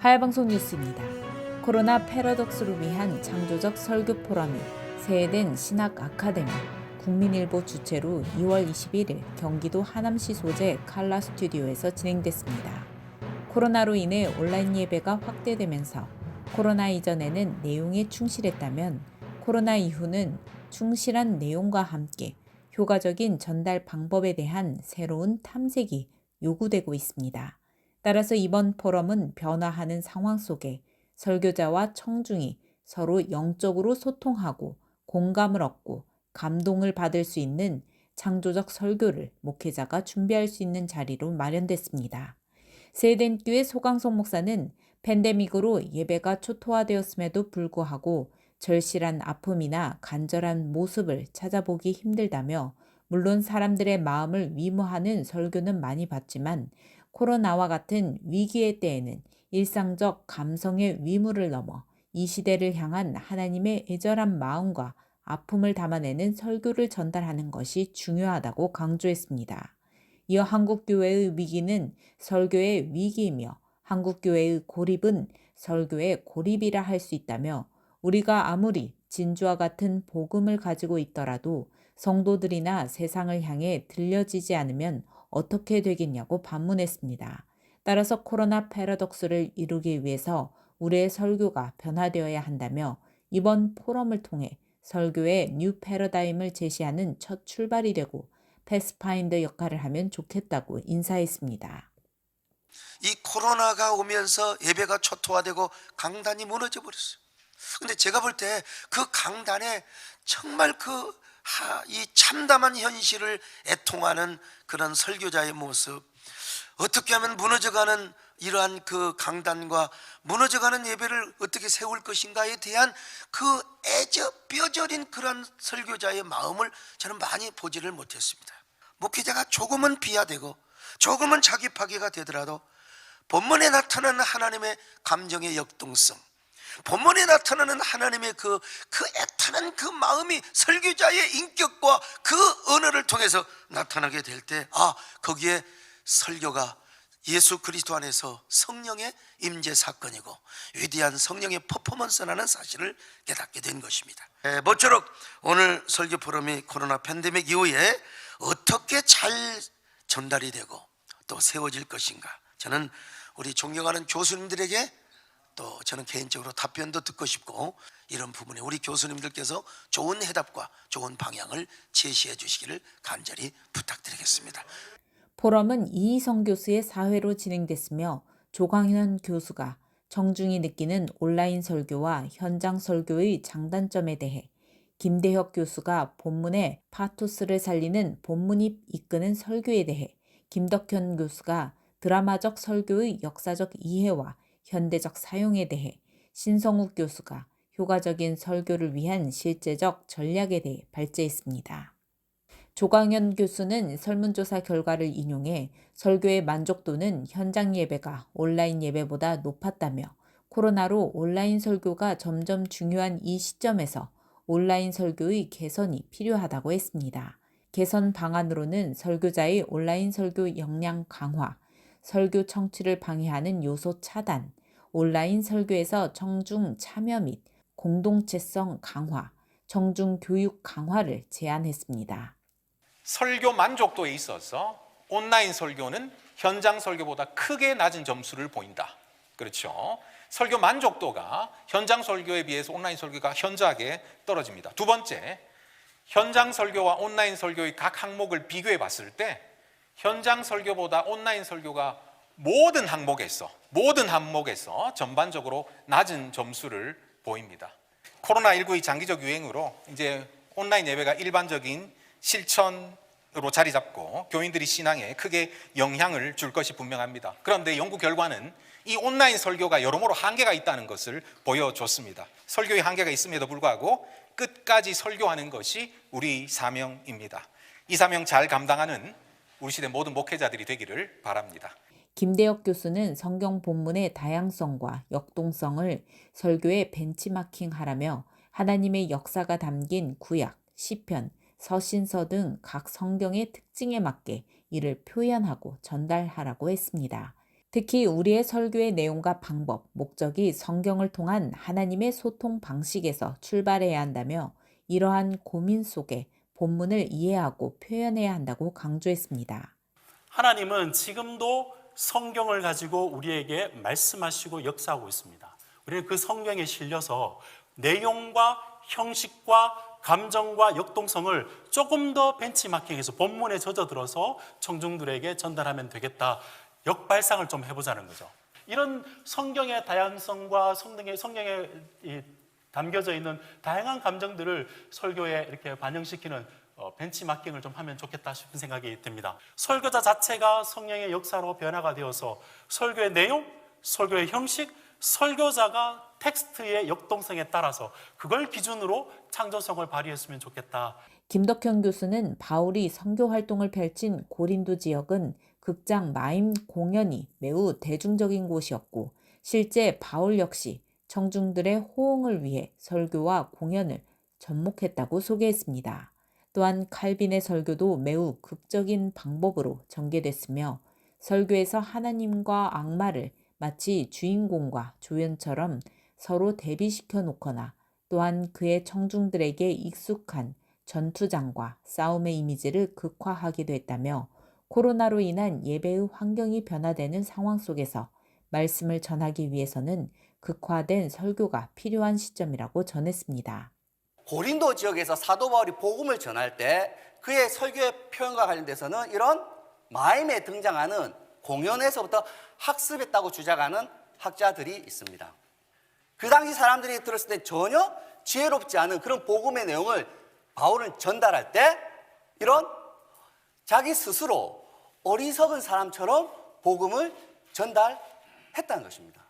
하야방송 뉴스입니다. 코로나 패러독스를 위한 창조적 설교 포럼이 세해된 신학 아카데미 국민일보 주최로 2월 21일 경기도 하남시 소재 칼라 스튜디오에서 진행됐습니다. 코로나로 인해 온라인 예배가 확대되면서 코로나 이전에는 내용에 충실했다면 코로나 이후는 충실한 내용과 함께 효과적인 전달 방법에 대한 새로운 탐색이 요구되고 있습니다. 따라서 이번 포럼은 변화하는 상황 속에 설교자와 청중이 서로 영적으로 소통하고 공감을 얻고 감동을 받을 수 있는 창조적 설교를 목회자가 준비할 수 있는 자리로 마련됐습니다. 세덴교회 소강성 목사는 팬데믹으로 예배가 초토화되었음에도 불구하고 절실한 아픔이나 간절한 모습을 찾아보기 힘들다며 물론 사람들의 마음을 위로하는 설교는 많이 봤지만 코로나와 같은 위기의 때에는 일상적 감성의 위무를 넘어 이 시대를 향한 하나님의 애절한 마음과 아픔을 담아내는 설교를 전달하는 것이 중요하다고 강조했습니다. 이어 한국교회의 위기는 설교의 위기이며 한국교회의 고립은 설교의 고립이라 할 수 있다며 우리가 아무리 진주와 같은 복음을 가지고 있더라도 성도들이나 세상을 향해 들려지지 않으면 어떻게 되겠냐고 반문했습니다. 따라서 코로나 패러독스를 이루기 위해서 우리의 설교가 변화되어야 한다며 이번 포럼을 통해 설교의 뉴 패러다임을 제시하는 첫 출발이 되고 패스파인더 역할을 하면 좋겠다고 인사했습니다. 이 코로나가 오면서 예배가 초토화되고 강단이 무너져 버렸어요. 근데 제가 볼 때 그 강단에 정말 이 참담한 현실을 애통하는 그런 설교자의 모습, 어떻게 하면 무너져가는 이러한 그 강단과 무너져가는 예배를 어떻게 세울 것인가에 대한 그 뼈저린 그런 설교자의 마음을 저는 많이 보지를 못했습니다. 목회자가 조금은 비하되고 조금은 자기 파괴가 되더라도 본문에 나타나는 하나님의 감정의 역동성, 본문에 나타나는 하나님의 그 애타는 그 마음이 설교자의 인격과 그 언어를 통해서 나타나게 될 때, 거기에 설교가 예수 그리스도 안에서 성령의 임재 사건이고 위대한 성령의 퍼포먼스라는 사실을 깨닫게 된 것입니다. 모쪼록 오늘 설교 포럼이 코로나 팬데믹 이후에 어떻게 잘 전달이 되고 또 세워질 것인가, 저는 우리 존경하는 교수님들에게 또 저는 개인적으로 답변도 듣고 싶고, 이런 부분에 우리 교수님들께서 좋은 해답과 좋은 방향을 제시해 주시기를 간절히 부탁드리겠습니다. 포럼은 이희성 교수의 사회로 진행됐으며 조광현 교수가 청중이 느끼는 온라인 설교와 현장 설교의 장단점에 대해, 김대혁 교수가 본문의 파토스를 살리는 본문이 이끄는 설교에 대해, 김덕현 교수가 드라마적 설교의 역사적 이해와 현대적 사용에 대해, 신성욱 교수가 효과적인 설교를 위한 실제적 전략에 대해 발제했습니다. 조광현 교수는 설문조사 결과를 인용해 설교의 만족도는 현장 예배가 온라인 예배보다 높았다며 코로나로 온라인 설교가 점점 중요한 이 시점에서 온라인 설교의 개선이 필요하다고 했습니다. 개선 방안으로는 설교자의 온라인 설교 역량 강화, 설교 청취를 방해하는 요소 차단, 온라인 설교에서 청중 참여 및 공동체성 강화, 청중 교육 강화를 제안했습니다. 설교 만족도에 있어서 온라인 설교는 현장 설교보다 크게 낮은 점수를 보인다. 그렇죠? 설교 만족도가 현장 설교에 비해서 온라인 설교가 현저하게 떨어집니다. 두 번째, 현장 설교와 온라인 설교의 각 항목을 비교해 봤을 때 현장 설교보다 온라인 설교가 모든 항목에서 전반적으로 낮은 점수를 보입니다. 코로나19의 장기적 유행으로 이제 온라인 예배가 일반적인 실천으로 자리 잡고 교인들이 신앙에 크게 영향을 줄 것이 분명합니다. 그런데 연구 결과는 이 온라인 설교가 여러모로 한계가 있다는 것을 보여줬습니다. 설교의 한계가 있음에도 불구하고 끝까지 설교하는 것이 우리 사명입니다. 이 사명 잘 감당하는 우리 시대 모든 목회자들이 되기를 바랍니다. 김대혁 교수는 성경 본문의 다양성과 역동성을 설교에 벤치마킹하라며 하나님의 역사가 담긴 구약, 시편, 서신서 등 각 성경의 특징에 맞게 이를 표현하고 전달하라고 했습니다. 특히 우리의 설교의 내용과 방법, 목적이 성경을 통한 하나님의 소통 방식에서 출발해야 한다며 이러한 고민 속에 본문을 이해하고 표현해야 한다고 강조했습니다. 하나님은 지금도 성경을 가지고 우리에게 말씀하시고 역사하고 있습니다. 우리는 그 성경에 실려서 내용과 형식과 감정과 역동성을 조금 더 벤치마킹해서 본문에 젖어들어서 청중들에게 전달하면 되겠다. 역발상을 좀 해보자는 거죠. 이런 성경의 다양성과 성경에 담겨져 있는 다양한 감정들을 설교에 이렇게 반영시키는 벤치마킹을 좀 하면 좋겠다 싶은 생각이 듭니다. 설교자 자체가 성령의 역사로 변화가 되어서 설교의 내용, 설교의 형식, 설교자가 텍스트의 역동성에 따라서 그걸 기준으로 창조성을 발휘했으면 좋겠다. 김덕현 교수는 바울이 선교 활동을 펼친 고린도 지역은 극장 마임 공연이 매우 대중적인 곳이었고 실제 바울 역시 청중들의 호응을 위해 설교와 공연을 접목했다고 소개했습니다. 또한 칼빈의 설교도 매우 극적인 방법으로 전개됐으며 설교에서 하나님과 악마를 마치 주인공과 조연처럼 서로 대비시켜 놓거나 또한 그의 청중들에게 익숙한 전투장과 싸움의 이미지를 극화하기도 했다며 코로나로 인한 예배의 환경이 변화되는 상황 속에서 말씀을 전하기 위해서는 극화된 설교가 필요한 시점이라고 전했습니다. 고린도 지역에서 사도 바울이 복음을 전할 때 그의 설교의 표현과 관련돼서는 이런 마임에 등장하는 공연에서부터 학습했다고 주장하는 학자들이 있습니다. 그 당시 사람들이 들었을 때 전혀 지혜롭지 않은 그런 복음의 내용을 바울은 전달할 때 이런 자기 스스로 어리석은 사람처럼 복음을 전달했다는 것입니다.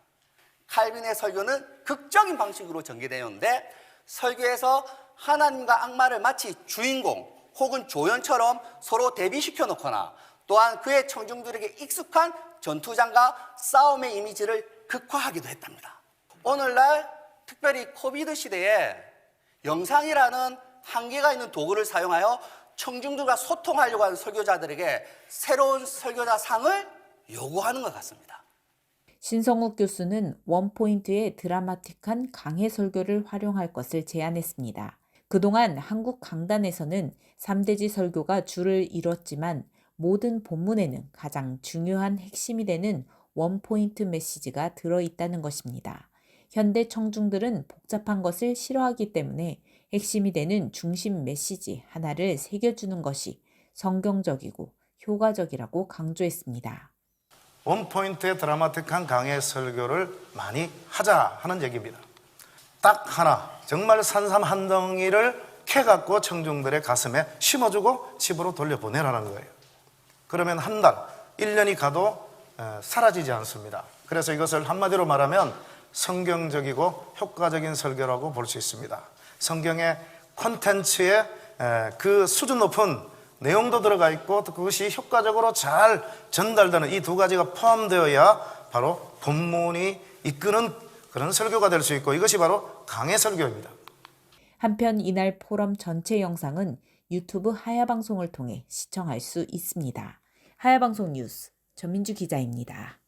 칼빈의 설교는 극적인 방식으로 전개되었는데 설교에서 하나님과 악마를 마치 주인공 혹은 조연처럼 서로 대비시켜 놓거나 또한 그의 청중들에게 익숙한 전투장과 싸움의 이미지를 극화하기도 했답니다. 오늘날 특별히 코비드 시대에 영상이라는 한계가 있는 도구를 사용하여 청중들과 소통하려고 하는 설교자들에게 새로운 설교자상을 요구하는 것 같습니다. 신성욱 교수는 원포인트의 드라마틱한 강해 설교를 활용할 것을 제안했습니다. 그동안 한국 강단에서는 3대지 설교가 줄을 이뤘지만 모든 본문에는 가장 중요한 핵심이 되는 원포인트 메시지가 들어있다는 것입니다. 현대 청중들은 복잡한 것을 싫어하기 때문에 핵심이 되는 중심 메시지 하나를 새겨주는 것이 성경적이고 효과적이라고 강조했습니다. 원포인트의 드라마틱한 강해 설교를 많이 하자 하는 얘기입니다. 딱 하나, 정말 산삼 한 덩이를 캐갖고 청중들의 가슴에 심어주고 집으로 돌려보내라는 거예요. 그러면 한 달, 1년이 가도 사라지지 않습니다. 그래서 이것을 한마디로 말하면 성경적이고 효과적인 설교라고 볼 수 있습니다. 성경의 콘텐츠에 그 수준 높은 내용도 들어가 있고 또 그것이 효과적으로 잘 전달되는 이 두 가지가 포함되어야 바로 본문이 이끄는 그런 설교가 될 수 있고 이것이 바로 강해 설교입니다. 한편 이날 포럼 전체 영상은 유튜브 하야방송을 통해 시청할 수 있습니다. 하야방송 뉴스 전민주 기자입니다.